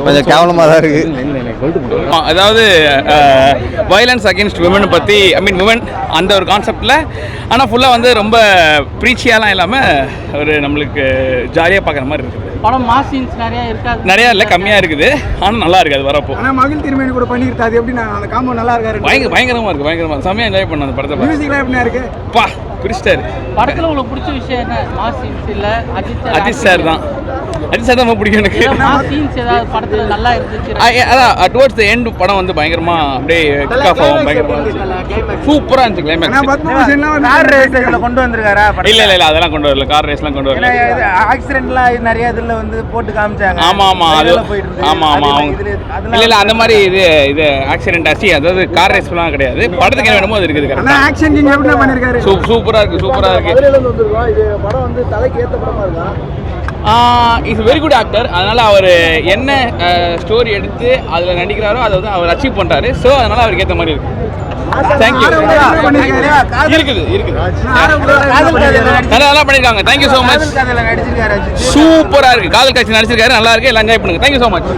கொஞ்சம் கேவலமாக தான் இருக்குது. அதாவது வயலன்ஸ் அகேன்ஸ்ட் விமனை பற்றி விமன் அந்த ஒரு கான்செப்டில், ஆனால் ஃபுல்லாக வந்து ரொம்ப ப்ரீச்சியாலாம் இல்லாமல் ஒரு நம்மளுக்கு ஜாலியாக பார்க்குற மாதிரி இருக்குது. படம் மாஸ் சீன்ஸ் நிறையா இல்லை, கம்மியாக இருக்குது, ஆனால் நல்லா இருக்குது. அது வரப்போ ஆனால் மகிழ் திருமேனி கூட பண்ணியிருக்கா, அது எப்படி அந்த காம்போ நல்லா இருக்காரு? பயங்கரமாக இருக்குது செம்மையாக என்ஜாய் பண்ண அந்த படத்தை. மியூசிக்லாம் எப்படியா இருக்கு? பா பிடிச்சிட்டாரு. படத்தில் உங்களுக்கு பிடிச்ச விஷயம் என்ன? மாஸ் சீன்ஸ் இல்லை, அஜித் சார் தான் ரொம்ப பிடிக்கும் எனக்கு. மாஸ் சீன்ஸ் ஏதாவது படத்தில் நல்லா இருந்துச்சு? அதான் டுவர்ட்ஸ் த எண்ட் படம் வந்து பயங்கரமா அப்படியே கிக் ஆஃப் ஆகும். பயங்கரமா இருந்துச்சு, சூப்பரா இருந்துச்சு கிளைமேக்ஸ். கொண்டு வந்திருக்காரா? இல்ல அதெல்லாம் கொண்டு வரல, கார் ரேஸ்லாம் கொண்டு வரல. ஆக்சிடென்ட்லாம் நிறைய இதுல வந்து போட்டு காமிச்சாங்க. ஆமா அது ஆமா இல்ல அந்த மாதிரி இது ஆக்சிடென்ட் ஆச்சு, அதாவது கார் ரேஸ்லாம் கிடையாது. படத்துக்கு என்ன வேணுமோ அது இருக்குது. ஆனா ஆக்ஷன் கிங் எப்படி பண்ணிருக்காரு? சூப்பரா இருக்கு. இது படம் வந்து தலைக்கு ஏத்த படமா இருக்கா? Is very good actor. அதனால் அவர் என்ன ஸ்டோரி எடுத்து அதில் நடிக்கிறாரோ அதை வந்து அவர் அச்சீவ் பண்ணுறாரு. ஸோ அதனால் அவருக்கு ஏற்ற மாதிரி இருக்குது. தேங்க்யூ. இருக்குது நல்லா பண்ணியிருக்காங்க. Thank you so much. சூப்பராக இருக்குது. காதல் காட்சி நடிச்சிருக்காரு, நல்லா இருக்கு. எல்லாம் என்ஜாய் பண்ணுங்க. Thank you so much.